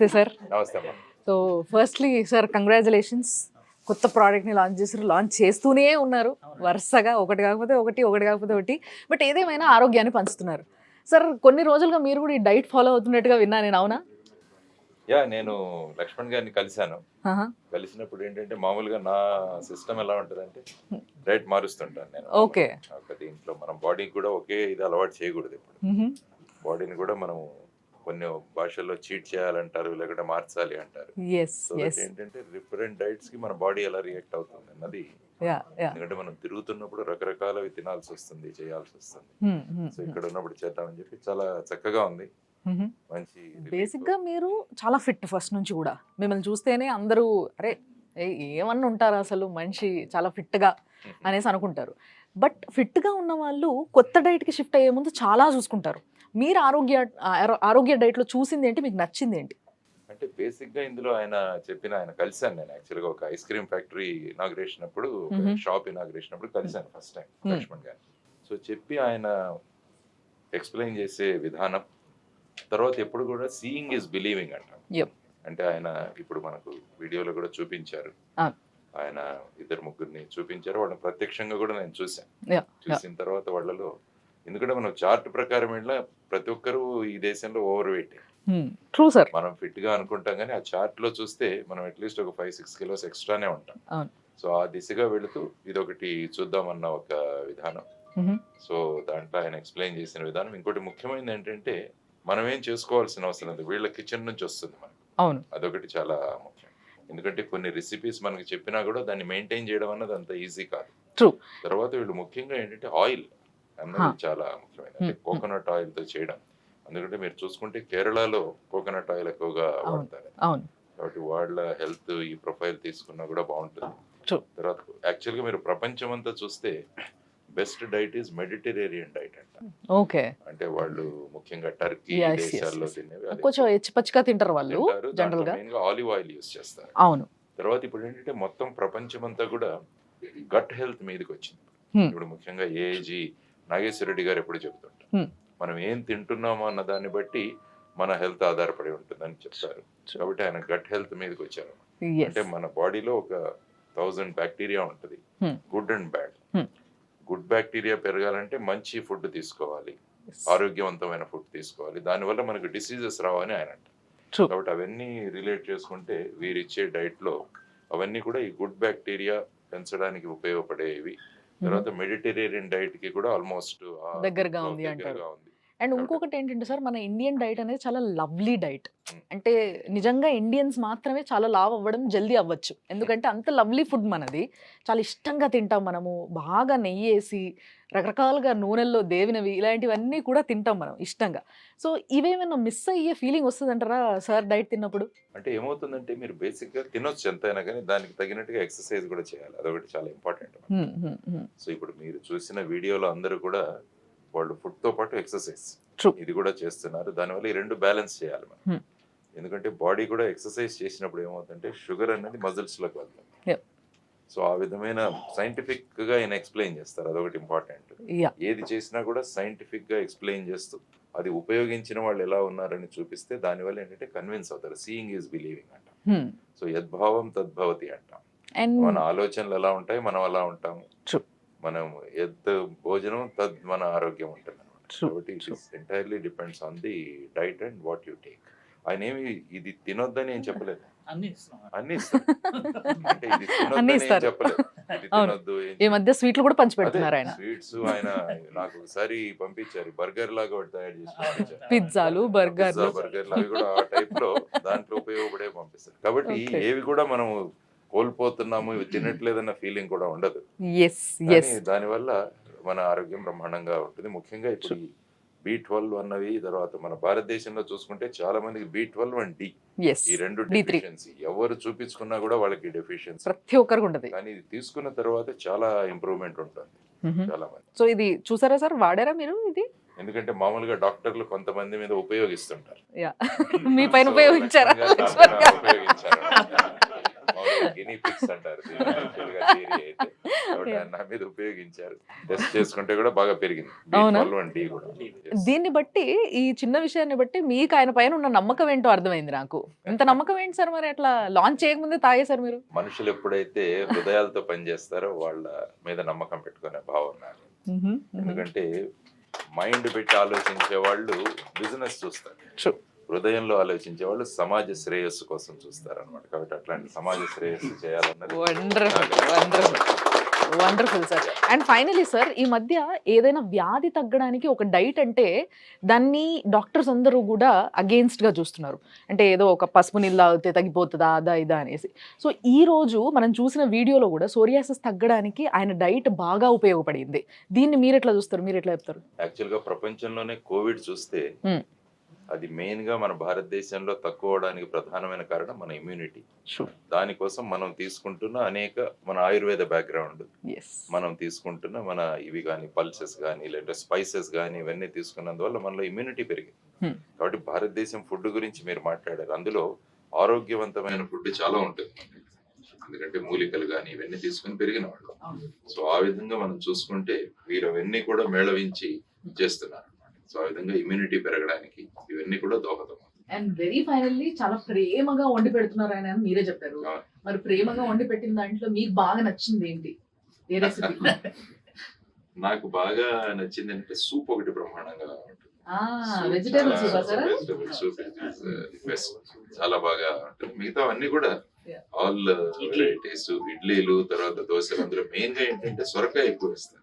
నమస్తే సార్. నమస్తే అమ్మా. సో ఫస్ట్లీ సార్ కంగ్రాచులేషన్స్, కొత్త ప్రోడక్ట్ని లాంచ్ చేశారు, లాంచ్ చేస్తూనే ఉన్నారు వరుసగా, ఒకటి కాకపోతే ఒకటి. బట్ ఏదేమైనా ఆరోగ్యాన్ని పంచుతున్నారు సార్. కొన్ని రోజులుగా మీరు కూడా ఈ డైట్ ఫాలో అవుతున్నట్టుగా విన్నా నేను, అవునా? నేను లక్ష్మణ్ గారిని కలిశాను. కలిసినప్పుడు ఏంటంటే మామూలుగా నా సిస్టమ్ ఎలా ఉంటుందంటే డైట్ మారుస్తుంటాను నేను. ఓకే. ఒక దీంట్లో మనం బాడీకి కూడా ఒకే ఇది అలవాటు చేయకూడదు. ఇప్పుడు బాడీని కూడా మనం కొన్ని భాషల్లో చీట్ చేయాలంటారు, లేకుంటే మార్చాలి అంటారు. సో ఏంటంటే డిఫరెంట్ డైట్స్ కి మన బాడీ ఎలా రియాక్ట్ అవుతుంది అన్నది. ఎందుకంటే మనం తిరుగుతున్నప్పుడు రకరకాలవి తినాల్సి వస్తుంది, చేయాల్సి వస్తుంది. సో ఇక్కడ ఉన్నప్పుడు చేద్దామని చెప్పి చాలా చక్కగా ఉంది. మంచి బేసిక్ గా మీరు చాలా ఫిట్ ఫస్ట్ నుంచి కూడా. మిమ్మల్ని చూస్తేనే అందరూ అరే ఏమన్నా ఉంటారు అసలు మనిషి చాలా ఫిట్ గా అనేసి అనుకుంటారు. బట్ ఫిట్ గా ఉన్న వాళ్ళు కొత్త డైట్ కి షిఫ్ట్ అయ్యే ముందు చాలా చూసుకుంటారు. మీరు ఆరోగ్య డైట్ లో చూసింది ఏంటి, మీకు నచ్చింది ఏంటి? అంటే బేసిక్ గా ఇందులో ఆయన కలిశాను. నేను యాక్చువల్గా ఒక ఐస్ క్రీమ్ ఫ్యాక్టరీ ఇనాగ్రేషన్ అప్పుడు, షాప్ ఇనాగ్రేషన్ అప్పుడు కలిశాను ఫస్ట్ టైం లక్ష్మణ్ గారిని. సో చెప్పి ఆయన ఎక్స్ప్లెయిన్ చేసే విధానం, తర్వాత ఎప్పుడు కూడా సీయింగ్ ఈజ్ బిలీవింగ్ అంటాం. అంటే ఆయన ఇప్పుడు మనకు వీడియోలో కూడా చూపించారు, ఆయన 2-3 చూపించారు. వాళ్ళని ప్రత్యక్షంగా కూడా నేను చూశాను. చూసిన తర్వాత వాళ్ళలో, ఎందుకంటే మనం చార్ట్ ప్రకారం వెళ్ళినా ప్రతి ఒక్కరూ ఈ దేశంలో ఓవర్ వెయిట్. True sir. మనం ఫిట్ గా అనుకుంటాం కానీ ఆ చార్ట్ లో చూస్తే మనం అట్లీస్ట్ ఒక 5-6 కిలోస్ ఎక్స్ట్రానే ఉంటాం. సో ఆ దిశగా వెళుతూ ఇదొకటి చూద్దామన్న ఒక విధానం. సో దాంట్లో ఆయన ఎక్స్ప్లెయిన్ చేసిన విధానం. ఇంకోటి ముఖ్యమైనది ఏంటంటే మనం ఏం చేసుకోవాల్సిన అవసరం లేదు, వీళ్ళ కిచెన్ నుంచి వస్తుంది మనకు. అవును, అదొకటి చాలా ముఖ్యం. ఎందుకంటే కొన్ని రెసిపీస్ మనకి చెప్పినా కూడా దాన్ని మెయింటైన్ చేయడం అన్నది అంత ఈజీ కాదు. తర్వాత వీళ్ళు ముఖ్యంగా ఏంటంటే ఆయిల్ అన్నది చాలా ముఖ్యమైనది. కోకోనట్ ఆయిల్ తో చేయడం. ఎందుకంటే మీరు చూసుకుంటే కేరళలో కోకోనట్ ఆయిల్ ఎక్కువగా వాడతారు. కాబట్టి వాళ్ళ హెల్త్ ఈ ప్రొఫైల్ తీసుకున్నా కూడా బాగుంటుంది. తర్వాత యాక్చువల్ గా మీరు ప్రపంచం అంతా చూస్తే best diet is Mediterranean diet అంట. ఓకే. అంటే వాళ్ళు ముఖ్యంగా టర్కీ దేశాల్లో తినేవి కొంచెం హెచ్చిపచ్చిగా తింటారు వాళ్ళు, జనరల్ గా ఆలివ్ ఆయిల్ యూస్ చేస్తారు. అవును. తర్వాత ఇప్పుడు ఏంటంటే మొత్తం ప్రపంచం అంతా కూడా గట్ హెల్త్ మీదకి వచ్చింది. ఇప్పుడు ముఖ్యంగా ఏజీ నాగేశ్వర రెడ్డి గారు ఎప్పుడు చెబుతుంటారు, మనం ఏం తింటున్నామో అన్న దాన్ని బట్టి మన హెల్త్ ఆధారపడి ఉంటుందని చెప్తారు. కాబట్టి ఆయన గట్ హెల్త్ మీదకి వచ్చారు. అంటే మన బాడీలో ఒక 1000 బ్యాక్టీరియా ఉంటుంది, good and bad. Good bacteria పెరగాలంటే మంచి ఫుడ్ తీసుకోవాలి, ఆరోగ్యవంతమైన ఫుడ్ తీసుకోవాలి, దానివల్ల మనకు డిసీజెస్ రావని ఆయన అంటారు. కాబట్టి అవన్నీ రిలేట్ చేసుకుంటే వీరిచ్చే డైట్ లో అవన్నీ కూడా ఈ గుడ్ బ్యాక్టీరియా పెంచడానికి ఉపయోగపడేవి. తర్వాత మెడిటరేనియన్ డైట్ కి కూడా ఆల్మోస్ట్ దగ్గరగా ఉంది అంటారు. అండ్ ఇంకొకటి ఏంటంటే సార్, మన ఇండియన్ డైట్ అనేది చాలా లవ్లీ డైట్. అంటే నిజంగా ఇండియన్స్ మాత్రమే చాలా లావ్ అవ్వడం జల్దీ అవ్వచ్చు, ఎందుకంటే అంత లవ్లీ ఫుడ్ మనది. చాలా ఇష్టంగా తింటాం మనము, బాగా నెయ్యి వేసి రకరకాలుగా నూనెల్లో దేవినవి ఇలాంటివన్నీ కూడా తింటాం మనం ఇష్టంగా. సో ఇవేమైనా మిస్ అయ్యే ఫీలింగ్ వస్తుంది అంటారా సార్ డైట్ తిన్నప్పుడు? అంటే ఏమవుతుందంటే మీరు బేసిక్ గా తినొచ్చు ఎంతైనా కానీ దానికి తగినట్టుగా ఎక్సర్సైజ్ కూడా చేయాలి, అదొకటి చాలా ఇంపార్టెంట్. సో ఇప్పుడు మీరు చూసిన వీడియోలో అందరూ కూడా వాళ్ళు ఫుడ్ తో పాటు ఎక్సర్సైజ్ ఇది కూడా చేస్తున్నారు. దానివల్ల ఈ రెండు బ్యాలెన్స్ చేయాలి మనం. ఎందుకంటే బాడీ కూడా ఎక్సర్సైజ్ చేసినప్పుడు ఏమవుతుందంటే షుగర్ అనేది మజిల్స్ లోకి వెళ్తుంది. సో ఆ విధమైన సైంటిఫిక్ గా ఆయన ఎక్స్ప్లెయిన్ చేస్తారు, అదొకటి ఇంపార్టెంట్. ఏది చేసినా కూడా సైంటిఫిక్ గా ఎక్స్ప్లెయిన్ చేస్తూ అది ఉపయోగించిన వాళ్ళు ఎలా ఉన్నారని చూపిస్తే దానివల్ల ఏంటంటే కన్విన్స్ అవుతారు. సీయింగ్ ఈజ్ బిలీవింగ్ అంటాం. సో యద్భావం తద్భవతి అంటాం. మన ఆలోచనలు ఎలా ఉంటాయి మనం అలా ఉంటాము. మనం భోజనం తద్ మన ఆరోగ్యం ఉంటుంది అనమాట. కాబట్టి it is entirely depends on the diet and what you take. ఆయన ఏమి ఇది తినొద్దని ఏం చెప్పలేదు, అన్ని ఇస్తారు. అంటే ఇది తినొద్దని ఏం చెప్పలేదు, ఇది తినొద్దు. ఈ మధ్య స్వీట్లు కూడా పంచి పెడుతున్నారు ఆయన. స్వీట్స్ ఆయన నాకు ఒకసారి పంపించారు, బర్గర్ లాగా తయారు చేసి పంపించారు. పిజ్జాలు బర్గర్లు అవి కూడా ఆ టైప్ లో దాంట్లో ఉపయోగపడే పంపిస్తారు. కాబట్టి ఏవి కూడా మనం కోల్పోతున్నాము, ఇవి తినట్లేదన్న ఫీలింగ్ కూడా ఉండదు. దానివల్ల మన ఆరోగ్యం బ్రహ్మాండంగా ఉంటుంది. ముఖ్యంగా ఇప్పుడు B12 అన్నవి, తర్వాత మన భారతదేశంలో చూసుకుంటే చాలా మందికి B12 అండ్ D, ఈ రెండు డెఫిషియన్సీ ఎవరు చూపించుకున్నా కూడా వాళ్ళకి డెఫిషియన్సీ ప్రతి ఒక్కరికి ఉంటుంది. కానీ ఇది తీసుకున్న తర్వాత చాలా ఇంప్రూవ్మెంట్ ఉంటుంది చాలా మంది. సో ఇది చూసారా సార్, వాడారా మీరు ఇది? ఎందుకంటే మామూలుగా డాక్టర్లు కొంతమంది మీద ఉపయోగిస్తుంటారు, మీ పైన ఉపయోగించారా? గినీ పిక్స్ అంటారు. కాబట్టి ఆయన నా మీద ఉపయోగించారు. టెస్ట్ చేసుకుంటే కూడా బాగా పెరిగింది అవునా? B12 and D కూడా. Yes. దీన్ని బట్టి ఈ చిన్న విషయాన్ని బట్టి మీకు ఆయన పైన ఉన్న నమ్మకం ఏంటో అర్థమైంది నాకు. ఇంత నమ్మకం ఏంటి సార్ మరి అట్లా లాంచ్ చేయకముందే తాగేశారు మీరు? మనుషులు ఎప్పుడైతే హృదయాలతో పనిచేస్తారో వాళ్ళ మీద నమ్మకం పెట్టుకునే భావం నాది. ఎందుకంటే మైండ్ పెట్టి ఆలోచించే వాళ్ళు బిజినెస్ చూస్తారు, True. హృదయంలో ఆలోచించే వాళ్ళు సమాజ శ్రేయస్సు కోసం చూస్తారు అనమాట. కాబట్టి అట్లాంటి సమాజ శ్రేయస్సు చేయాలన్నది wonderful sir. And finally sir, ఈ మధ్య ఏదైనా వ్యాధి తగ్గడానికి ఒక డైట్ అంటే దాన్ని డాక్టర్స్ అందరూ కూడా అగెయిన్స్ట్ గా చూస్తున్నారు. అంటే ఏదో ఒక పసుపు నీళ్ళు తాగితే తగ్గిపోతుందా అదా ఇదా అనేసి. సో ఈ రోజు మనం చూసిన వీడియోలో కూడా సోరియాసిస్ తగ్గడానికి ఆయన డైట్ బాగా ఉపయోగపడింది. దీన్ని మీరు ఎట్లా చూస్తారు, మీరు ఎట్లా చెప్తారు? యాక్చువల్ గా ప్రపంచంలోనే కోవిడ్ చూస్తే అది మెయిన్ గా మన భారతదేశంలో తక్కువ అవడానికి ప్రధానమైన కారణం మన ఇమ్యూనిటీ. దానికోసం మనం తీసుకుంటున్న అనేక మన ఆయుర్వేద బ్యాక్గ్రౌండ్, మనం తీసుకుంటున్న మన ఇవి కానీ పల్సెస్ కానీ లేదంటే స్పైసెస్ కానీ ఇవన్నీ తీసుకున్నందువల్ల మనలో ఇమ్యూనిటీ పెరిగింది. కాబట్టి భారతదేశం ఫుడ్ గురించి మీరు మాట్లాడారు, అందులో ఆరోగ్యవంతమైన ఫుడ్ చాలా ఉంటుంది. ఎందుకంటే మూలికలు కానీ ఇవన్నీ తీసుకుని పెరిగిన వాళ్ళు. సో ఆ విధంగా మనం చూసుకుంటే వీరు అవన్నీ కూడా మేళవించి చేస్తున్నారు. సో ఆ విధంగా ఇమ్యూనిటీ పెరగడానికి ఇవన్నీ కూడా దోహదం. అండ్ వెరీ ఫైనల్లీ చాలా ప్రేమగా వండి పెడుతున్నారు ఆయన అని మీరే చెప్పారు. మరి ప్రేమగా వండి పెట్టిన దాంట్లో మీకు బాగా నచ్చింది ఏంటి? ఏ రెసిపీ? నాకు బాగా నచ్చింది అంటే సూప్ ఒకటి బ్రహ్మాండంగా ఉంటుంది. వెజిటేబుల్ సూప్ చాలా బాగా ఉంటుంది. మిగతా అన్ని కూడా ఆల్ వెరైటీస్, ఇడ్లీలు, తర్వాత దోశలు, అందులో మెయిన్ గా ఏంటంటే సొరకాయ ఎక్కువ వేస్తారు.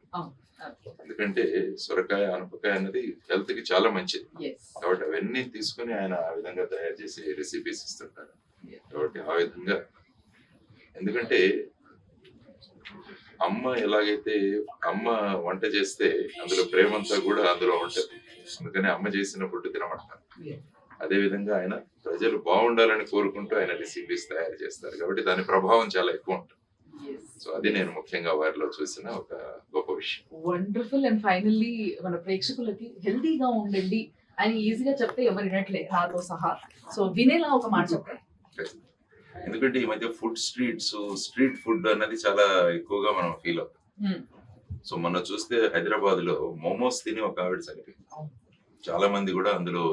ఎందుకంటే సొరకాయ, ఆనపకాయ అనేది హెల్త్ కి చాలా మంచిది. కాబట్టి అవన్నీ తీసుకుని ఆయన ఆ విధంగా తయారు చేసి రెసిపీస్ ఇస్తుంటారు. కాబట్టి ఆ విధంగా, ఎందుకంటే అమ్మ ఎలాగైతే అమ్మ వంట చేస్తే అందులో ప్రేమంతా కూడా అందులో ఉంటది. అందుకని అమ్మ చేసిన ఫుడ్ తినమంటారు. అదే విధంగా ఆయన ప్రజలు బాగుండాలని కోరుకుంటూ ఆయన రెసిపీస్ తయారు చేస్తారు. కాబట్టి దాని ప్రభావం చాలా ఎక్కువ ఉంటుంది. సో అది నేను ముఖ్యంగా వారిలో చూసిన ఒక గొప్ప విషయం. వండర్ఫుల్. అండ్ ఫైనల్లీ మన ప్రేక్షకులకి హెల్తీగా ఉండండి అని ఈజీగా చెప్తే ఎవరు వినట్లే, నాతో సహా. సో వినేలా ఒక మాట చెప్పండి. ఎందుకంటే ఈ మధ్య స్ట్రీట్ ఫుడ్ అన్నది చాలా ఎక్కువగా మనం ఫీల్ అవుతాం. సో మొన్న చూస్తే హైదరాబాద్ లో మోమోస్ తిని ఒక ఆవిడ చనిపోయింది. చాలా మంది కూడా అందులో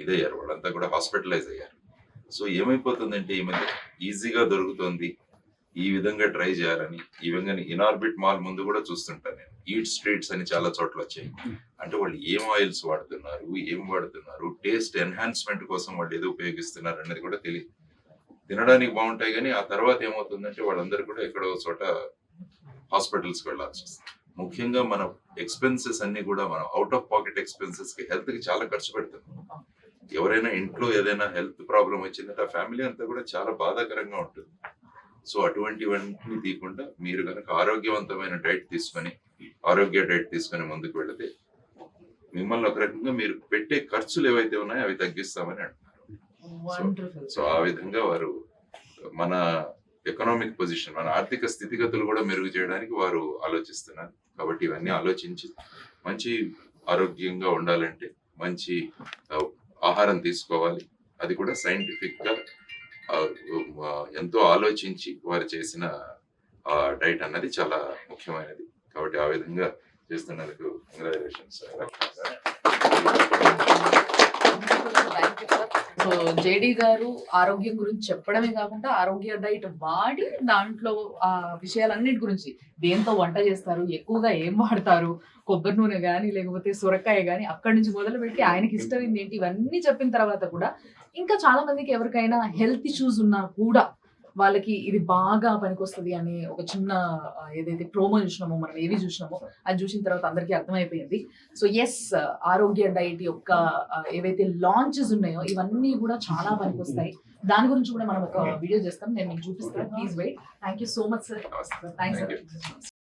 ఇదయ్యారు, వాళ్ళంతా కూడా హాస్పిటలైజ్ అయ్యారు. సో ఏమైపోతుందంటే ఈ మధ్య ఈజీగా దొరుకుతుంది, ఈ విధంగా ట్రై చేయాలని ఈ విధంగా ఇనార్బిట్ మాల్ ముందు కూడా చూస్తుంటాను నేను. ఈట్ స్ట్రీట్స్ అని చాలా చోట్ల వచ్చాయి. అంటే వాళ్ళు ఏం ఆయిల్స్ వాడుతున్నారు, ఏం వాడుతున్నారు, టేస్ట్ ఎన్హాన్స్మెంట్ కోసం వాళ్ళు ఏదో ఉపయోగిస్తున్నారు అనేది కూడా తెలియదు. తినడానికి బాగుంటాయి కానీ ఆ తర్వాత ఏమవుతుందంటే వాళ్ళందరూ కూడా ఎక్కడో చోట హాస్పిటల్స్ కి వెళ్ళాల్సి వస్తుంది. ముఖ్యంగా మన ఎక్స్పెన్సెస్ అన్ని కూడా మనం అవుట్ ఆఫ్ పాకెట్ ఎక్స్పెన్సెస్ కి హెల్త్ కి చాలా ఖర్చు పెడుతున్నాం. ఎవరైనా ఇంట్లో ఏదైనా హెల్త్ ప్రాబ్లం వచ్చిందంటే ఆ ఫ్యామిలీ అంతా కూడా చాలా బాధాకరంగా ఉంటుంది. సో అటువంటివన్నీ తీయకుండా మీరు కనుక ఆరోగ్య డైట్ తీసుకొని ముందుకు వెళితే మిమ్మల్ని ఒక రకంగా మీరు పెట్టే ఖర్చులు ఏవైతే ఉన్నాయో అవి తగ్గిస్తామని అంటున్నారు. సో ఆ విధంగా వారు మన ఎకనామిక్ పొజిషన్, మన ఆర్థిక స్థితిగతులు కూడా మెరుగు చేయడానికి వారు ఆలోచిస్తున్నారు. కాబట్టి ఇవన్నీ ఆలోచించి మంచి ఆరోగ్యంగా ఉండాలంటే మంచి ఆహారం తీసుకోవాలి. అది కూడా సైంటిఫిక్ గా ఎంతో ఆలోచించి వారు చేసిన డైట్ అన్నది చాలా ముఖ్యమైనది. కాబట్టి ఆ విధంగా చేస్తున్నందుకు కంగ్రాచులేషన్స్. సో జేడి గారు ఆరోగ్యం గురించి చెప్పడమే కాకుండా ఆరోగ్య డైట్ వాడి దాంట్లో ఆ విషయాలన్నిటి గురించి, దేంతో వంట చేస్తారు, ఎక్కువగా ఏం వాడతారు, కొబ్బరి నూనె కానీ లేకపోతే సొరకాయ కానీ అక్కడి నుంచి మొదలు పెట్టి ఆయనకి ఇష్టమైంది ఏంటి, ఇవన్నీ చెప్పిన తర్వాత కూడా ఇంకా చాలా మందికి ఎవరికైనా హెల్త్ ఇష్యూస్ ఉన్నా కూడా వాళ్ళకి ఇది బాగా పనికొస్తుంది అనే ఒక చిన్న ఏదైతే ప్రోమో చూసినామో, మనం ఏవి చూసినామో అది చూసిన తర్వాత అందరికీ అర్థమైపోయింది. సో ఎస్, ఆరోగ్య డైట్ యొక్క ఏవైతే లాంచెస్ ఉన్నాయో ఇవన్నీ కూడా చాలా పనికొస్తాయి. దాని గురించి కూడా మనం ఒక వీడియో చేస్తాం, నేను మీకు చూపిస్తాను. Please wait. Thank you so much sir. Thanks.